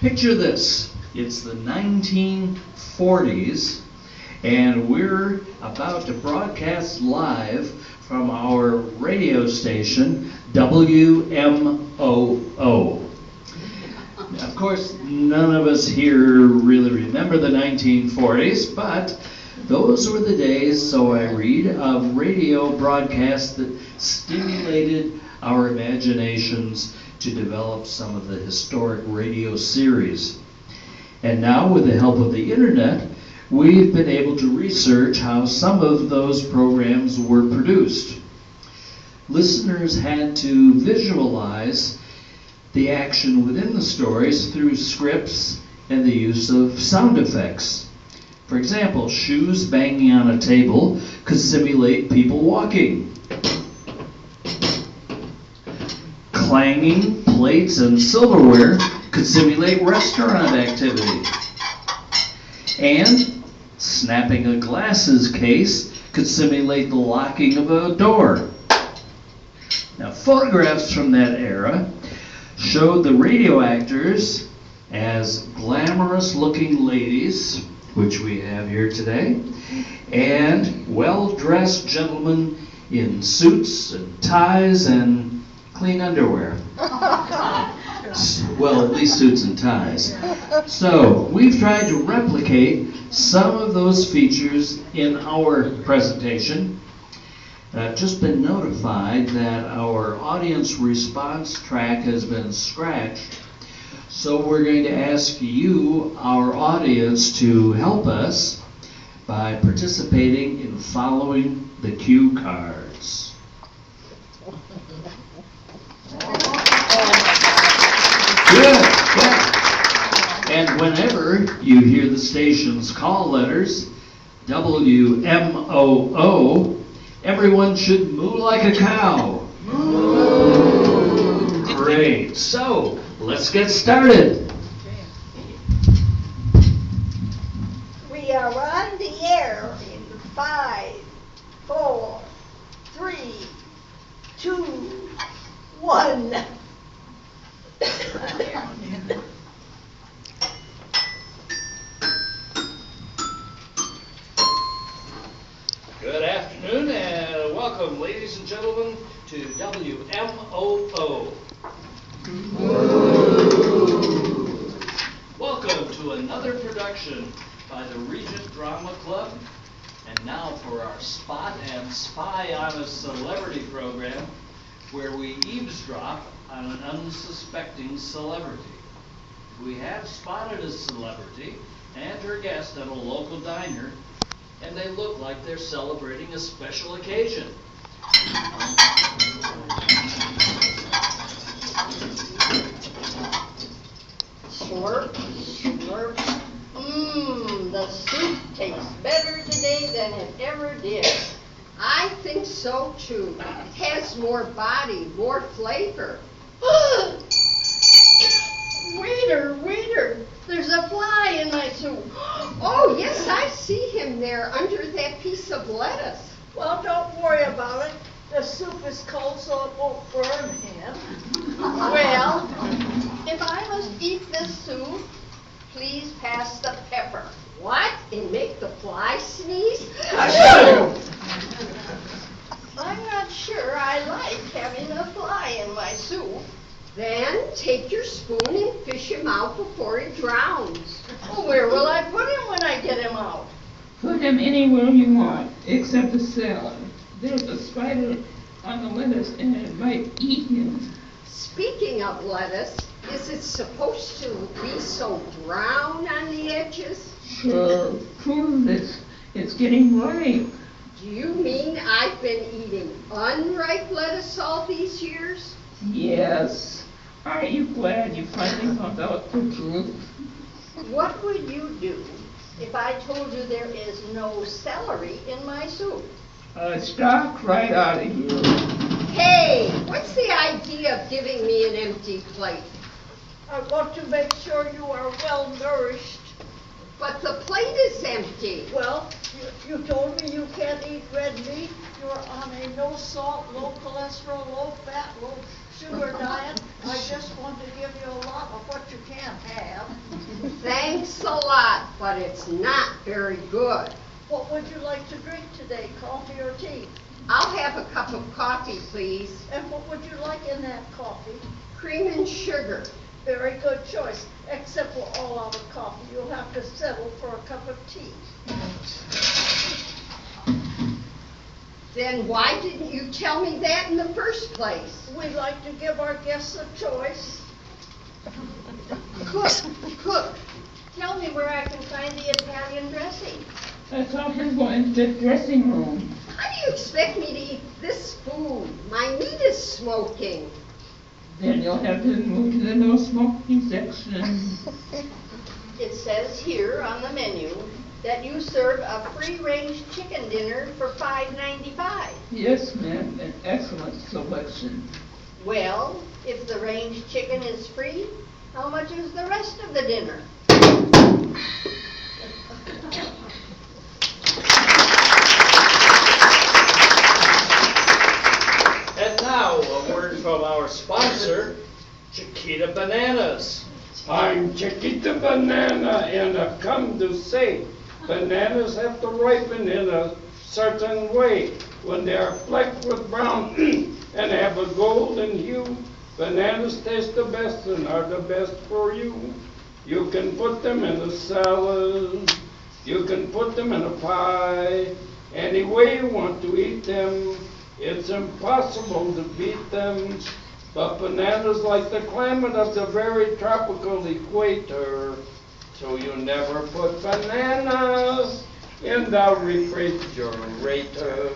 Picture this. It's the 1940s, and we're about to broadcast live from our radio station, W-MOO. Of course, none of us here really remember the 1940s, but those were the days, so I read, of radio broadcasts that stimulated our imaginations to develop some of the historic radio series. And now, with the help of the internet, we've been able to research how some of those programs were produced. Listeners had to visualize the action within the stories through scripts and the use of sound effects. For example, shoes banging on a table could simulate people walking. Clanging plates and silverware could simulate restaurant activity. And snapping a glasses case could simulate the locking of a door. Now, photographs from that era showed the radio actors as glamorous-looking ladies, which we have here today, and well-dressed gentlemen in suits and ties and clean underwear. Well, at least suits and ties. So, we've tried to replicate some of those features in our presentation. I've just been notified that our audience response track has been scratched, so we're going to ask you, our audience, to help us by participating in following the cue cards. Good. And whenever you hear the station's call letters, W-M-O-O, everyone should moo like a cow. Moo. Great. So, let's get started. We are on the air in 5, 4, 3, 2, 1. Good afternoon and welcome, ladies and gentlemen, to W-M-O-O. Welcome to another production by the Regent Drama Club. And now for our Spot and Spy on a Celebrity program, where we eavesdrop on an unsuspecting celebrity. We have spotted a celebrity and her guest at a local diner, and they look like they're celebrating a special occasion. Slurp, slurp. The soup tastes better today than it ever did. I think so too. It has more body, more flavor. Waiter, there's a fly in my soup. Oh, yes, I see him there under that piece of lettuce. Well, don't worry about it. The soup is cold, so it won't burn him. Well, if I must eat this soup, please pass the pepper. What? And make the fly sneeze? I'm not sure I like having a fly in my soup. Then take your spoon and fish him out before he drowns. Well, where will I put him when I get him out? Put him anywhere you want, except the salad. There's a spider on the lettuce and it might eat him. Speaking of lettuce, is it supposed to be so brown on the edges? Sure, prove this. It's getting ripe. Do you mean I've been eating unripe lettuce all these years? Yes. Aren't you glad you finally found out the truth? What would you do if I told you there is no celery in my soup? Stop right out of here. Hey, what's the idea of giving me an empty plate? I want to make sure you are well nourished. But the plate is empty. Well, you told me you can't eat red meat. You're on a no salt, low cholesterol, low fat, low sugar diet. I just want to give you a lot of what you can't have. Thanks a lot, but it's not very good. What would you like to drink today, coffee or tea? I'll have a cup of coffee, please. And what would you like in that coffee? Cream and sugar. Very good choice, except we're all out of coffee. You'll have to settle for a cup of tea. Then why didn't you tell me that in the first place? We like to give our guests a choice. Cook, tell me where I can find the Italian dressing. I thought we were in the dressing room. How do you expect me to eat this food? My meat is smoking. Then you'll have to move to the no smoking section. It says here on the menu that you serve a free-range chicken dinner for $5.95. Yes, ma'am, an excellent selection. Well, if the range chicken is free, how much is the rest of the dinner? And now, a word from our sponsor, Chiquita Bananas. I'm Chiquita Banana, and I've come to say bananas have to ripen in a certain way. When they are flecked with brown and have a golden hue, bananas taste the best and are the best for you. You can put them in a salad, you can put them in a pie, any way you want to eat them. It's impossible to beat them. But bananas like the climate of the very tropical equator, so you never put bananas in the refrigerator.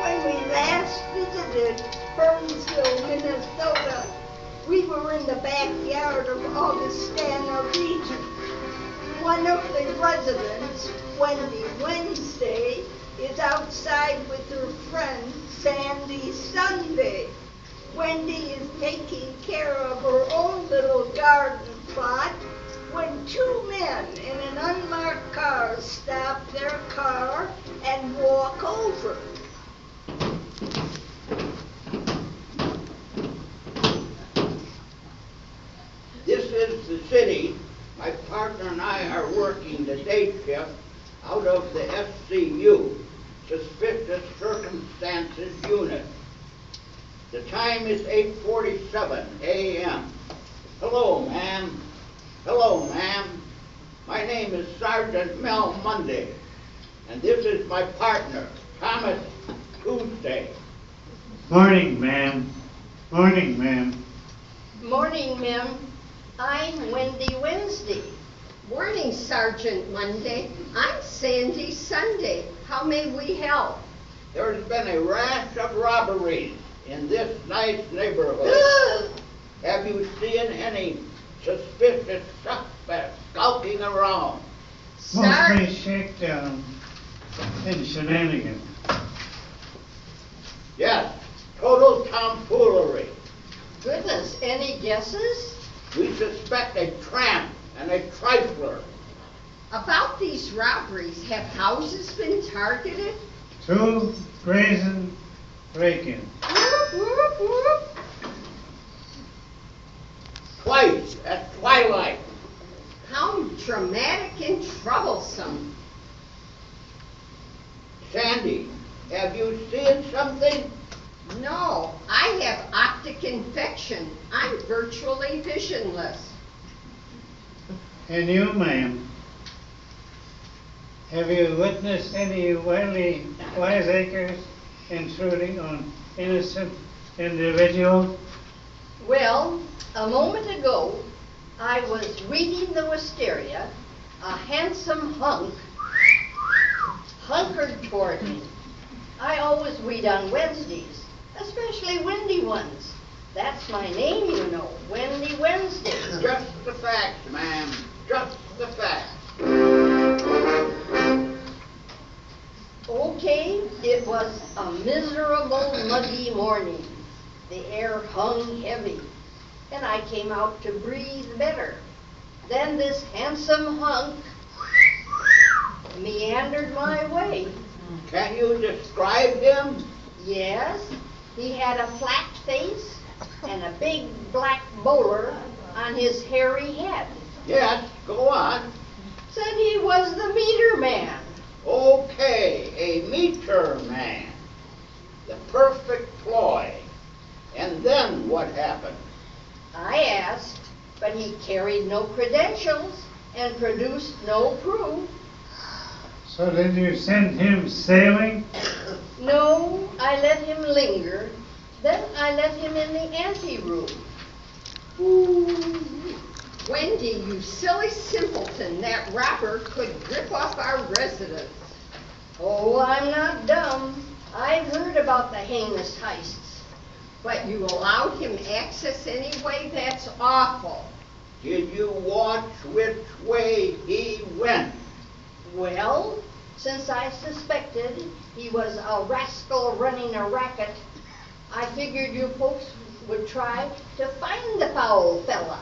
When we last visited Burnsville, Minnesota, we were in the backyard of Augustana Regent. One of the residents, Wendy Wednesday, is outside with her friend Sandy Sunday. Wendy is taking care of her own little garden plot when two men in an unmarked car stop their car and walk over. This is the city. My partner and I are working the day shift out of the SCU, Suspicious Circumstances Unit. The time is 8:47 a.m. Hello, ma'am. Hello, ma'am. My name is Sergeant Mel Monday, and this is my partner, Thomas Tuesday. Morning, ma'am. Morning, ma'am. Morning, ma'am. I'm Wendy Wednesday. Morning, Sergeant Monday. I'm Sandy Sunday. How may we help? There's been a rash of robberies in this nice neighborhood. Have you seen any suspicious suspects skulking around? Mostly shakedown and shenanigans. Yes, total tomfoolery. Goodness, any guesses? We suspect a tramp and a trifler. About these robberies, have houses been targeted? 2 brazen break-ins. Whoop, whoop, whoop. Twice at twilight. How dramatic and troublesome. Sandy, have you seen something? No, I have optic infection. I'm virtually visionless. And you, ma'am, have you witnessed any wiseacres intruding on innocent individuals? Well, a moment ago, I was reading the wisteria. A handsome hunk hunkered toward me. I always read on Wednesdays, especially windy ones. That's my name, you know, Wendy Wednesdays. Just the facts, ma'am. Just the facts. Okay, it was a miserable, muggy morning. The air hung heavy, and I came out to breathe better. Then this handsome hunk meandered my way. Can you describe him? Yes, he had a flat face and a big black bowler on his hairy head. Yes, go on. Said he was the meter man. Okay, a meter man. The perfect ploy. And then what happened? I asked, but he carried no credentials and produced no proof. So did you send him sailing? No, I let him linger. Then I let him in the anteroom. Ooh, Wendy, you silly simpleton, that rapper could rip off our residence. Oh, I'm not dumb. I've heard about the heinous heists. But you allowed him access anyway? That's awful. Did you watch which way he went? Well, since I suspected he was a rascal running a racket, I figured you folks would try to find the foul fella.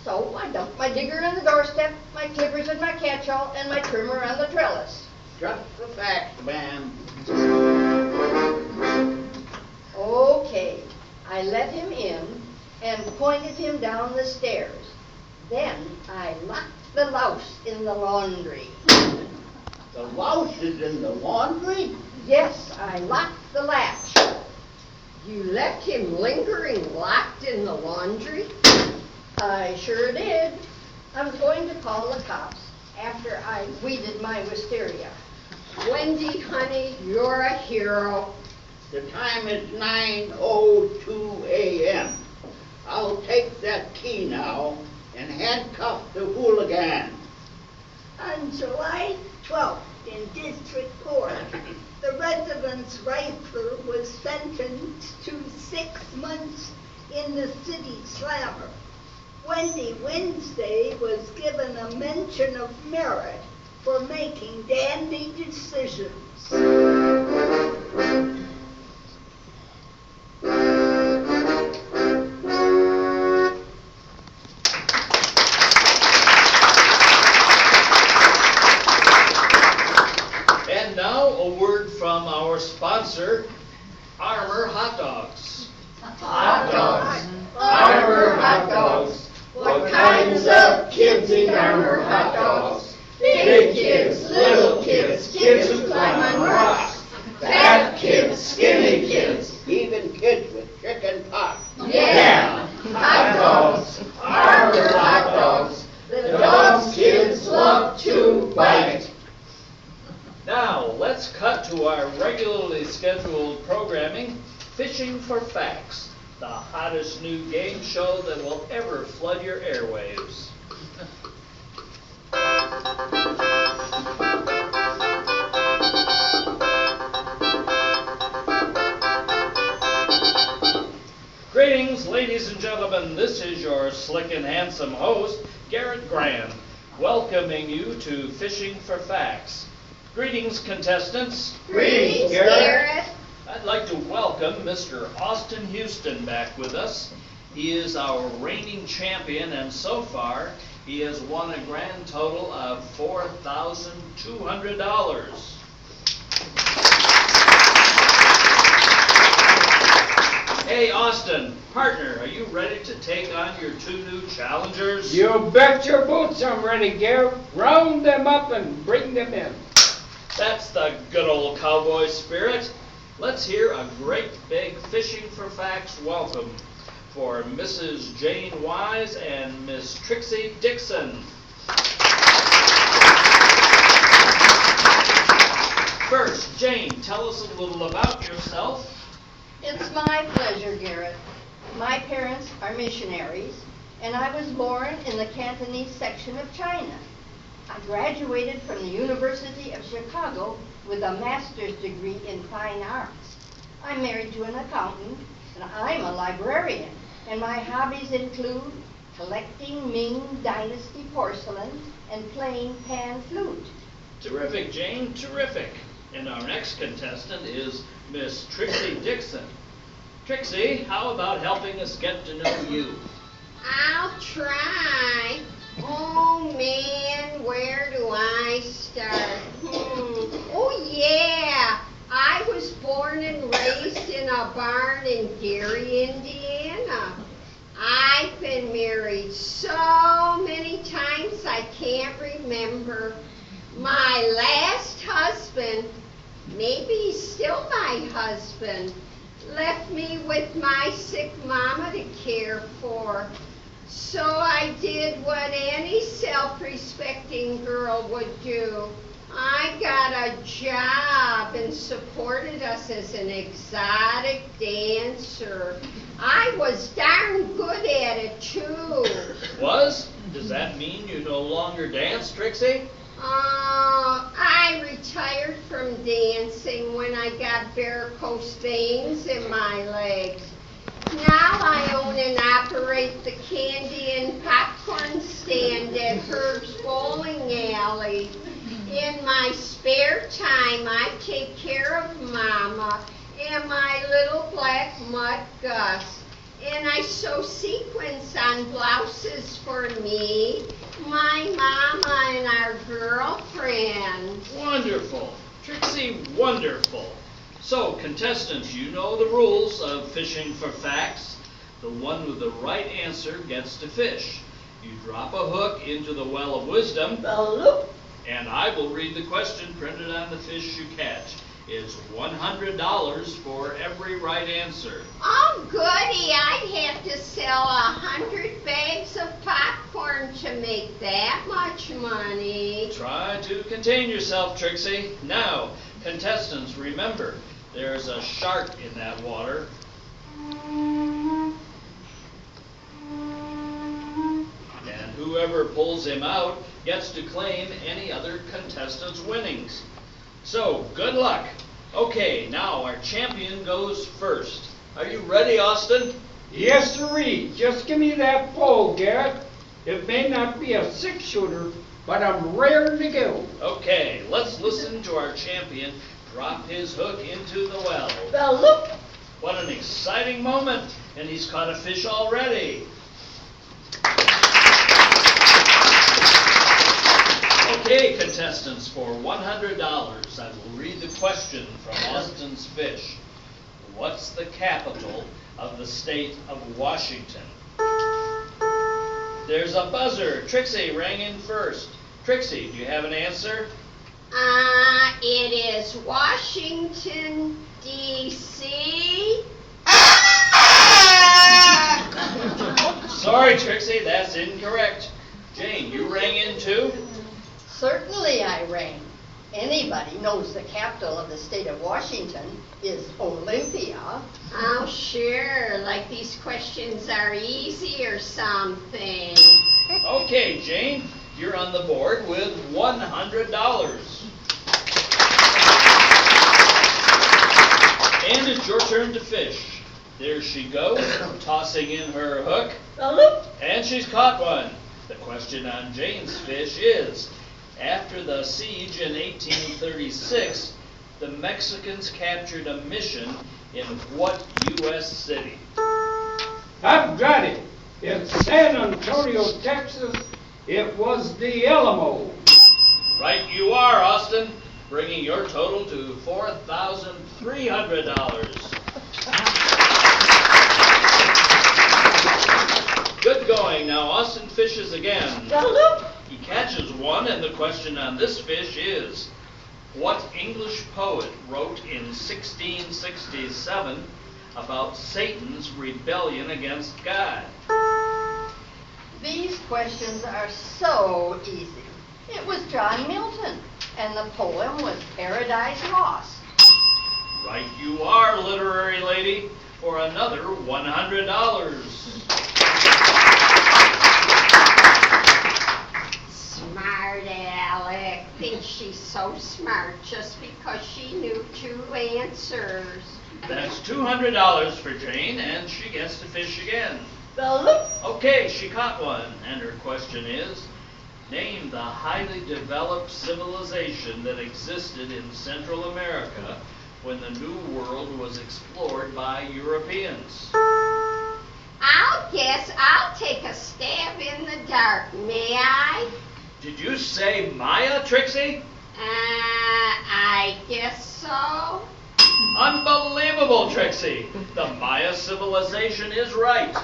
So I dumped my digger on the doorstep, my clippers in my catch-all, and my trimmer on the trellis. Just the facts, ma'am. Okay, I let him in and pointed him down the stairs. Then I locked the louse in the laundry. The louse is in the laundry? Yes, I locked the latch. You left him lingering locked in the laundry? I sure did. I was going to call the cops after I weeded my wisteria. Wendy, honey, you're a hero. The time is 9:02 a.m. I'll take that key now and handcuff the hooligan. On July 12th in District Court, the resident's rifler was sentenced to 6 months in the city slammer. Wendy Wednesday was given a mention of merit for making dandy decisions. And now a word from our sponsor, Armour Hot Dogs. Hot dogs. Armour hot dogs. What kinds of kids eat Armour hot dogs? Big kids, little kids, kids who climb on rocks, fat kids, skinny kids, Even kids with chicken pox. yeah, hot dogs, Armour hot dogs. The dogs kids love to bite. Now, let's cut to our regularly scheduled programming, Fishing for Facts, the hottest new game show that will ever flood your airwaves. Greetings, ladies and gentlemen. This is your slick and handsome host, Garrett Grand, welcoming you to Fishing for Facts. Greetings, contestants. Greetings, Garrett. I'd like to welcome Mr. Austin Houston back with us. He is our reigning champion, and so far, he has won a grand total of $4,200. Hey, Austin, partner, are you ready to take on your two new challengers? You bet your boots I'm ready, Garrett. Round them up and bring them in. That's the good old cowboy spirit. Let's hear a great big Fishing for Facts welcome for Mrs. Jane Wise and Miss Trixie Dixon. First, Jane, tell us a little about yourself. It's my pleasure, Garrett. My parents are missionaries, and I was born in the Cantonese section of China. I graduated from the University of Chicago with a master's degree in fine arts. I'm married to an accountant, and I'm a librarian, and my hobbies include collecting Ming Dynasty porcelain and playing pan flute. Terrific, Jane, terrific. And our next contestant is Miss Trixie Dixon. Trixie, how about helping us get to know you? I'll try. Oh man, where do I start? Oh yeah, I was born and raised in a barn in Gary, Indiana. I've been married so many times I can't remember. My last husband, maybe he's still my husband, left me with my sick mama to care for. So I did what any self-respecting girl would do. I got a job and supported us as an exotic dancer. I was darn good at it, too. Was? Does that mean you no longer dance, Trixie? I retired from dancing when I got varicose veins in my legs. Now I own and operate the candy and popcorn stand at Herb's Bowling Alley. In my spare time, I take care of Mama and my little black mutt Gus. And I sew sequins on blouses for me, my mama, and our girlfriend. Wonderful. Trixie, wonderful. So, contestants, you know the rules of fishing for facts. The one with the right answer gets to fish. You drop a hook into the well of wisdom, and I will read the question printed on the fish you catch. It's $100 for every right answer. Oh, goody, I'd have to sell 100 bags of popcorn to make that much money. Try to contain yourself, Trixie. Now, contestants, remember, there's a shark in that water. And whoever pulls him out gets to claim any other contestant's winnings. So, good luck. Okay, now our champion goes first. Are you ready, Austin? Yes, sirree. Just give me that pole, Garrett. It may not be a six-shooter, but I'm raring to go. Okay, let's listen to our champion drop his hook into the well. Well, look. What an exciting moment, and he's caught a fish already. Okay, contestants, for $100, I will read the question from Austin's fish. What's the capital of the state of Washington? There's a buzzer. Trixie rang in first. Trixie, do you have an answer? It is Washington, D.C. Sorry, Trixie, that's incorrect. Jane, you rang in too? Certainly I rang. Anybody knows the capital of the state of Washington is Olympia. Oh, sure, like these questions are easy or something. Okay, Jane, you're on the board with $100. And it's your turn to fish. There she goes, tossing in her hook. And she's caught one. The question on Jane's fish is, after the siege in 1836, the Mexicans captured a mission in what U.S. city? I've got it. It's San Antonio, Texas. It was the Alamo. Right you are, Austin, bringing your total to $4,300. Good going. Now Austin fishes again. He catches one, and the question on this fish is, what English poet wrote in 1667 about Satan's rebellion against God? These questions are so easy. It was John Milton, and the poem was Paradise Lost. Right you are, literary lady, for another $100. Smart Alec. Thinks she's so smart just because she knew two answers. That's $200 for Jane, and she gets to fish again. Well, Okay, she caught one, and her question is, name the highly developed civilization that existed in Central America when the New World was explored by Europeans. I'll guess I'll take a stab in the dark, may I? Did you say Maya, Trixie? I guess so. Unbelievable, Trixie. The Maya civilization is right.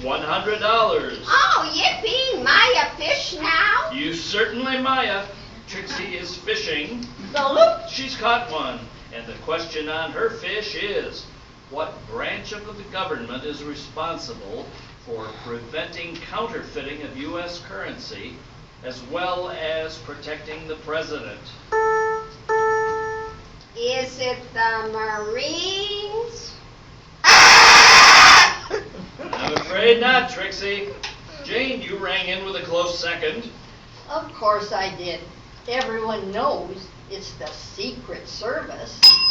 $100. Oh, yippee, Maya fish now? You certainly Maya. Trixie is fishing. Salute. She's caught one. And the question on her fish is, what branch of the government is responsible for preventing counterfeiting of U.S. currency, as well as protecting the president? Is it the Marines? I'm afraid not, Trixie. Jane, you rang in with a close second. Of course I did. Everyone knows it's the Secret Service.